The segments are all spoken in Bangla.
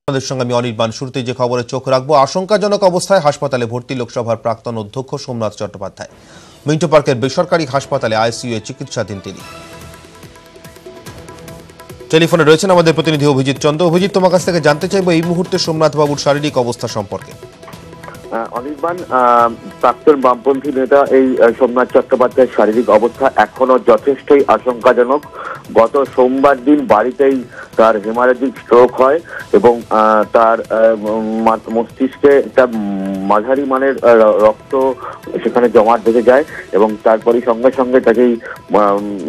আমাদের সঙ্গে আমি অনির্বাণ। শুরুতে যে খবরে চোখ রাখবো, আশঙ্কাজনক অবস্থায় হাসপাতালে ভর্তি লোকসভার প্রাক্তন অধ্যক্ষ সোমনাথ চট্টোপাধ্যায়। মিন্টো পার্কের বেসরকারি হাসপাতালে আইসিইউ চিকিৎসাধীন তিনি। টেলিফোনে রয়েছেন আমাদের প্রতিনিধি অভিজিৎ চন্দ্র। অভিজিৎ, তোমার কাছ থেকে জানতে চাইবো এই মুহূর্তে সোমনাথ বাবুর শারীরিক অবস্থা সম্পর্কে। অনির্বাণ, প্রাক্তন বামপন্থী নেতা এই সোমনাথ চট্টোপাধ্যায়ের শারীরিক অবস্থা এখনো যথেষ্টই আশঙ্কাজনক। গত সোমবার দিন বাড়িতেই তার হেমারেজিক স্ট্রোক হয় এবং তার মস্তিষ্কে একটা মাঝারি মানের রক্ত সেখানে জমাট বেঁধে যায় এবং তারপরে সঙ্গে সঙ্গে তাকেই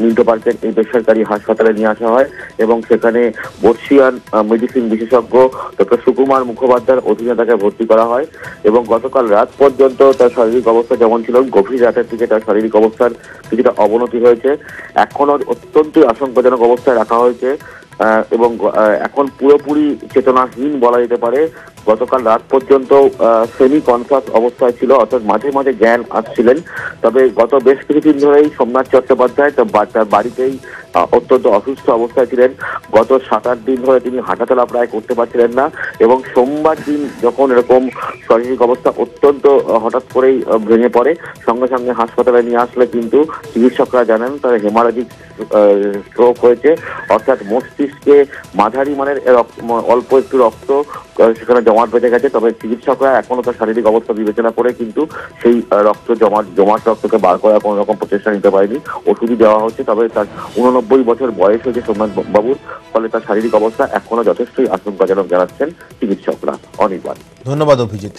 মিন্টো পার্কের এই বেসরকারি হাসপাতালে নিয়ে আসা হয় এবং সেখানে বর্ষিয়ান মেডিসিন বিশেষজ্ঞ ডক্টর সুকুমার মুখোপাধ্যায়ের অধীনে তাকে ভর্তি করা হয় এবং গতকাল রাত পর্যন্ত তার শারীরিক অবস্থা যেমন ছিল, গভীর রাতের দিকে তার শারীরিক অবস্থার কিছুটা অবনতি হয়েছে। এখনো অত্যন্ত আশঙ্কাজনক অবস্থায় রাখা হয়েছে এবং এখন পুরোপুরি চেতনাহীন বলা যেতে পারে। গতকাল রাত পর্যন্ত সেমি কনসাস অবস্থায় ছিল, অর্থাৎ মাঝে মাঝে জ্ঞান আসছিলেন। তবে গত বেশ কিছুদিন ধরেই সোমনাথ চট্টোপাধ্যায় তার বাড়িতেই অত্যন্ত অসুস্থ অবস্থায় ছিলেন। গত 7-8 দিন ধরে তিনি হাঁটাচলা প্রায় করতে পারছিলেন না এবং সোমবার দিন যখন এরকম শারীরিক অবস্থা অত্যন্ত হঠাৎ করেই ভেঙে পড়ে, সঙ্গে সঙ্গে হাসপাতালে নিয়ে আসলে কিন্তু চিকিৎসকরা জানেন তার হেমারেজিক স্ট্রোক হয়েছে, অর্থাৎ মস্তিষ্কে মাঝারি মানের অল্প একটু রক্ত সেখানে জমাট বেঁধে গেছে। তবে চিকিৎসকরা এখনো তার শারীরিক অবস্থা বিবেচনা করে কিন্তু সেই জমাট রক্তকে বার করার কোনো রকম প্রচেষ্টা নিতে পারেনি। ওষুধই দেওয়া হচ্ছে। তবে তার 89 বছর বয়স হয়েছে সোমনাথ বাবুর, ফলে তার শারীরিক অবস্থা এখনো যথেষ্টই আশঙ্কাজনক জানাচ্ছেন চিকিৎসকরা। অনির্বাণ, ধন্যবাদ অভিজিৎ।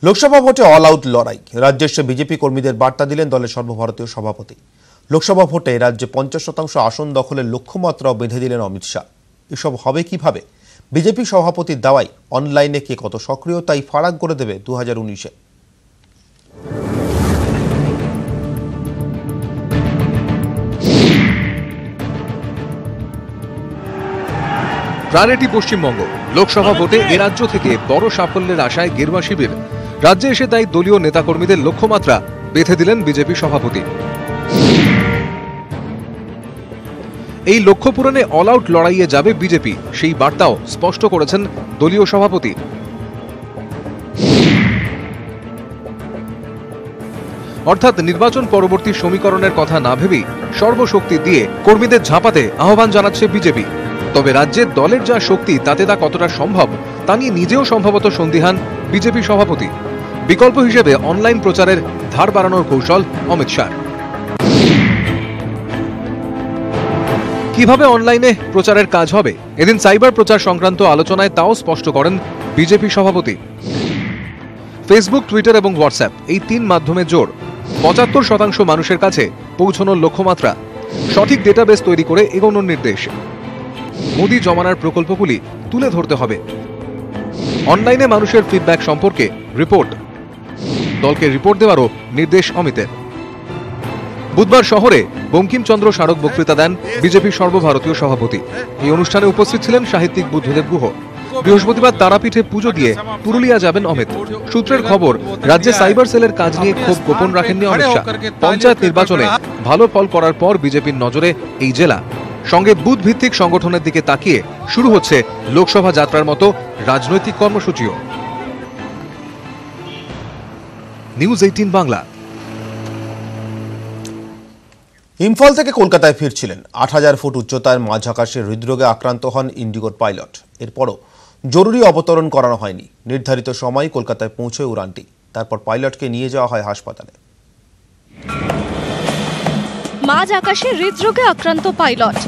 লোকসভা ভোটে অল আউট লড়াই, রাজ্যের সে বিজেপি কর্মীদের বার্তা দিলেন দলের সর্বভারতীয় সভাপতি। লোকসভা ভোটে রাজ্যে 50% আসন দখলের লক্ষ্যমাত্রাও বেঁধে দিলেন অমিত শাহ। এসব হবে কিভাবে? বিজেপি সভাপতির দাওয়াই অনলাইনে কে কত সক্রিয় তাই ফারাক করে দেবে 2019-এ। প্রায়োরিটি পশ্চিমবঙ্গ লোকসভা ভোটে এ রাজ্য থেকে বড় সাফল্যের আশায় গেরুয়া শিবির। রাজ্যে এসে তাই দলীয় নেতাকর্মীদের লক্ষ্যমাত্রা বেঁধে দিলেন বিজেপি সভাপতি। এই লক্ষ্য পূরণে অল আউট লড়াইয়ে যাবে বিজেপি, সেই বার্তাও স্পষ্ট করেছেন দলীয় সভাপতি। অর্থাৎ নির্বাচন পরবর্তী সমীকরণের কথা না ভেবেই সর্বশক্তি দিয়ে কর্মীদের ঝাঁপাতে আহ্বান জানাচ্ছে বিজেপি। তবে রাজ্যের দলের যা শক্তি তাতে তা কতটা সম্ভব তা নিয়ে নিজেও সম্ভবত সন্দিহান বিজেপি সভাপতি। বিকল্প হিসেবে অনলাইন প্রচারের ধার বাড়ানোর কৌশল অমিত শাহ। কিভাবে অনলাইনে প্রচারের কাজ হবে এদিন সাইবার প্রচার সংক্রান্ত আলোচনায় তাও স্পষ্ট করেন বিজেপি সভাপতি। ফেসবুক, টুইটার এবং হোয়াটসঅ্যাপ এই 3 মাধ্যমে জোর 75% মানুষের কাছে পৌঁছানোর লক্ষ্যমাত্রা, সঠিক ডেটাবেস তৈরি করে এগোনোর নির্দেশ। মোদি জমানার প্রকল্পগুলি তুলে ধরতে হবে। অনলাইনে মানুষের ফিডব্যাক সম্পর্কে রিপোর্ট, দলকে রিপোর্ট দেওয়ারও নির্দেশ অমিতের। বুধবার শহরে বঙ্কিমচন্দ্র স্মারক বক্তৃতা দেন বিজেপি সর্বভারতীয় সভাপতি। এই অনুষ্ঠানে উপস্থিত ছিলেন সাহিত্যিক বুদ্ধদেব গুহ। বৃহস্পতিবার তারাপীঠে পুজো দিয়ে পুরুলিয়া যাবেন অমিত। সূত্রের খবর, রাজ্যে সাইবার সেলের কাজ নিয়ে খুব গোপন রাখেননি অমিত শাহ। পঞ্চায়েত নির্বাচনে ভালো ফল করার পর বিজেপির নজরে এই জেলা, সঙ্গে বুথ ভিত্তিক সংগঠনের দিকে তাকিয়ে শুরু হচ্ছে লোকসভা যাত্রার মতো রাজনৈতিক কর্মসূচিও। নিউজ 18 বাংলা। ইম্ফল থেকে কলকাতায় ফিরছিলেন। 8000 ফুট উচ্চতায় মাঝ আকাশে হৃদরোগে আক্রান্ত হন ইন্ডিগোর পাইলট। এরপরও জরুরি অবতরণ করানো হয়নি। নির্ধারিত সময় কলকাতায় পৌঁছয় উড়ানটি। তারপর পাইলটকে নিয়ে যাওয়া হয় হাসপাতালে। মাঝ আকাশে হৃদরোগে আক্রান্ত পাইলট।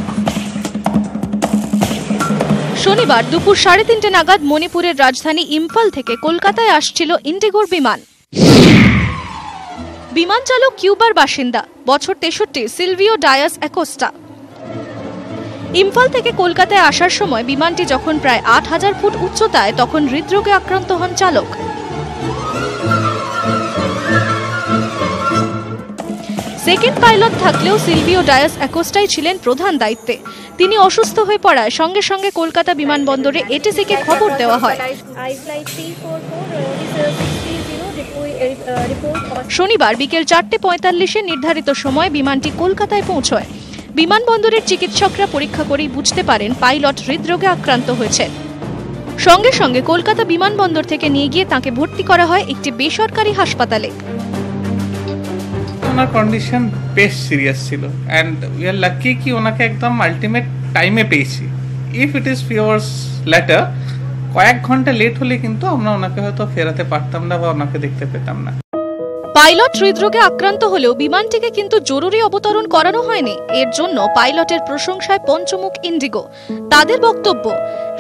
শনিবার দুপুর 3:30 নাগাদ মণিপুরের রাজধানী ইম্ফল থেকে কলকাতায় আসছিল ইন্ডিগোর বিমান। বিমান চালক কিউবার বাসিন্দা, বছর 63, সিলভিও ডায়াস অ্যাকোস্টা। ইম্ফল থেকে কলকাতায় আসার সময় বিমানটি যখন প্রায় 8000 ফুট উচ্চতায়, তখন হৃদরোগে আক্রান্ত হন চালক। সেকেন্ড পাইলট থাকলেও সিলভিও ডায়াস অ্যাকোস্টাই ছিলেন প্রধান দায়িত্বে। তিনি অসুস্থ হয়ে পড়ায় সঙ্গে সঙ্গে কলকাতা বিমানবন্দরে এটিসিকে খবর দেওয়া হয়। শনিবার বিকেল 4:45 নির্ধারিত সময় বিমানটি কলকাতায় পৌঁছয়। বিমানবন্দরের চিকিৎসকরা পরীক্ষা করেই বুঝতে পারেন পাইলট হৃদরোগে আক্রান্ত হয়েছে। সঙ্গে সঙ্গে কলকাতা বিমানবন্দর থেকে নিয়ে গিয়ে তাকে ভর্তি করা হয় একটি বেসরকারি হাসপাতালে। ওনার কন্ডিশন বেশ সিরিয়াস ছিল অ্যান্ড উই আর লাকি কি ওনাকে একদম আলটিমেট টাইমে পেয়েছি। If it is few hours letter, কয়েক ঘন্টা লেট হলে কিন্তু আমরা ওনাকে হয়তো ফেরাতে পারতাম না বা ওনাকে দেখতে পেতাম না। পাইলট হৃদরোগে আক্রান্ত হলেও বিমানটিকে কিন্তু জরুরি অবতরণ করানো হয়নি। এর জন্য পাইলটের প্রশংসায় পঞ্চমুখ ইন্ডিগো। তাদের বক্তব্য,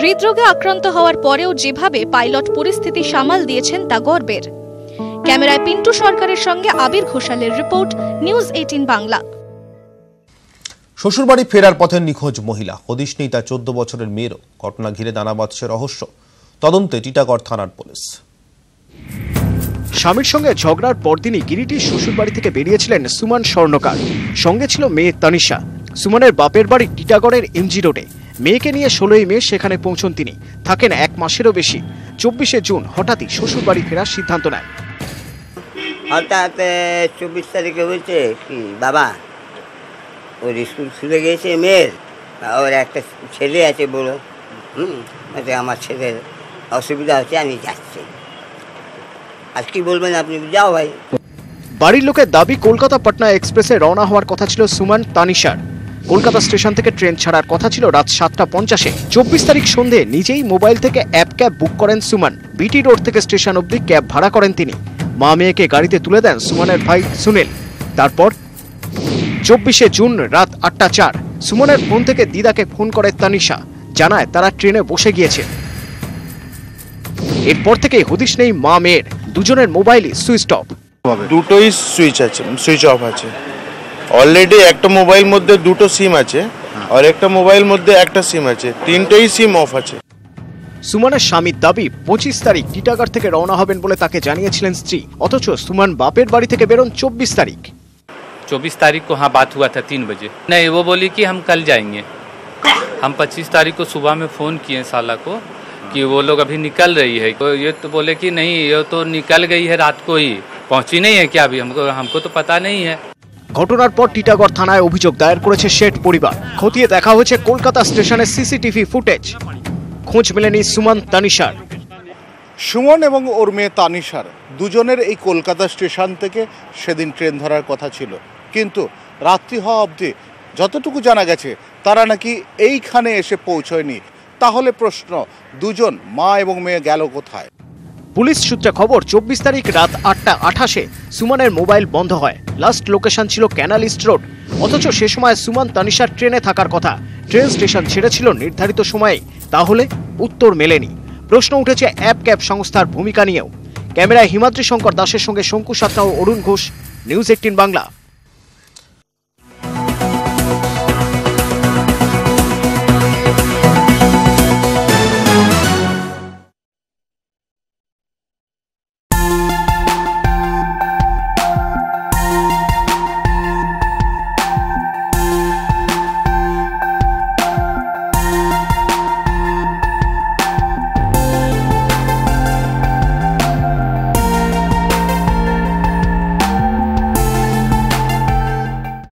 হৃদরোগে আক্রান্ত হওয়ার পরেও যেভাবে পাইলট পরিস্থিতি সামাল দিয়েছেন তা গর্বের। ক্যামেরায় পিন্টু সরকারের সঙ্গে আবির ঘোষালের রিপোর্ট, নিউজ 18 বাংলা। শ্বশুরবাড়ি ফেরার পথে নিখোঁজ মহিলা, হদিশ নেই তার 14 বছরের মেয়েরও। ঘটনা ঘিরে দানা বাঁধছে রহস্য। তদন্তে টিটাগড় থানার পুলিশ। স্বামীর সঙ্গে ঝগড়ার পরদিনই গিরিটির শ্বশুরবাড়ি থেকে বেরিয়েছিলেন সুমন স্বর্ণকার। সঙ্গে ছিল মেয়ে তানিশা। সুমনের বাপের বাড়ি টিটাগড়ের এমজি রোডে। মেয়েকে নিয়ে 16ই মে সেখানে পৌঁছন তিনি। থাকেন 1 মাসেরও বেশি। 24শে জুন হঠাৎই শ্বশুরবাড়ি ফেরার সিদ্ধান্ত নেন। হঠাৎ 24 তারিখে হয়েছে কি বাবা, ওর স্কুল খুলে গিয়েছে মেয়ের, ওর একটা ছেলে আছে বড়, আমার ছেলের অসুবিধা হচ্ছে, আমি যাচ্ছি। আর কি বলবেন আপনি, যাও ভাই। বাড়ির লোকের দাবি কলকাতা পাটনা এক্সপ্রেসে রওনা হওয়ার কথা ছিল সুমন তানিশার। কলকাতা স্টেশন থেকে ট্রেন ছাড়ার কথা ছিল রাত 7:50-এ। 24 তারিখ সন্ধে নিজেই মোবাইল থেকে অ্যাপ ক্যাব বুক করেন সুমন। বিটি রোড থেকে স্টেশন অবধি ক্যাব ভাড়া করেন তিনি। মা মেয়েকে গাড়িতে তুলে দেন সুমনের ভাই সুনীল। তারপর 24শে জুন রাত 8:04 সুমনের ফোন থেকে দিদাকে ফোন করে তানিশা, জানায় তারা ট্রেনে বসে গিয়েছে। এরপর থেকে হদিশ নেই মা মেয়ের। দুজনের মোবাইলই সুইচ অফ। দুটোই সুইচ অফ আছে। অলরেডি একটা মোবাইল মধ্যে দুটো সিম আছে আর একটা মোবাইল মধ্যে একটা সিম আছে, তিনটেই সিম অফ আছে। সুমনের স্বামীর দাবি 25 তারিখ টিটাগড় থেকে রওনা হবেন বলে তাকে জানিয়েছিলেন স্ত্রী। অথচ সুমন বাপের বাড়ি থেকে বেরোন 24 তারিখ। 24 तारीख को हाँ बात हुआ था 3 बजे। नहीं, वो बोली कि हम कल जाएंगे। हम 25 तारीख को सुबह में फ़ोन किए साला को कि वो लोग अभी निकल रही है। तो ये तो बोले कि नहीं, ये तो निकल गई है, रात को ही पहुंची नहीं है क्या अभी, हमको तो पता नहीं है। ঘটনার পর টিটাগড় থানায় অভিযোগ দায়ের করেছে শেঠ পরিবার। খতিয়ে দেখা হয়েছে কলকাতা স্টেশনের সিসিটিভি ফুটেজ। খোঁজ মেলেনি সুমন তানিশার। সুমন এবং ওর মেয়ে তানিশার দুজনের এই কলকাতা স্টেশন থেকে সেদিন ট্রেন ধরার কথা ছিল, কিন্তু রাত্রি হওয়া অবধি যতটুকু জানা গেছে তারা নাকি এইখানে এসে পৌঁছয়নি। তাহলে প্রশ্ন, দুজন মা এবং মেয়ে গেল কোথায়? পুলিশ সূত্রে খবর, 24 তারিখ রাত 8:28-এ সুমনের মোবাইল বন্ধ হয়। লাস্ট লোকেশন ছিল ক্যানাল ইস্ট রোড। অথচ সে সময় সুমন তানিশার ট্রেনে থাকার কথা। ট্রেন স্টেশন ছেড়েছিল নির্ধারিত সময়ে। তাহলে উত্তর মেলেনি। প্রশ্ন উঠেছে অ্যাপ ক্যাব সংস্থার ভূমিকা নিয়েও। ক্যামেরায় হিমাদ্রি শঙ্কর দাসের সঙ্গে শঙ্কু সাতরা ও অরুণ ঘোষ, নিউজ 18 বাংলা।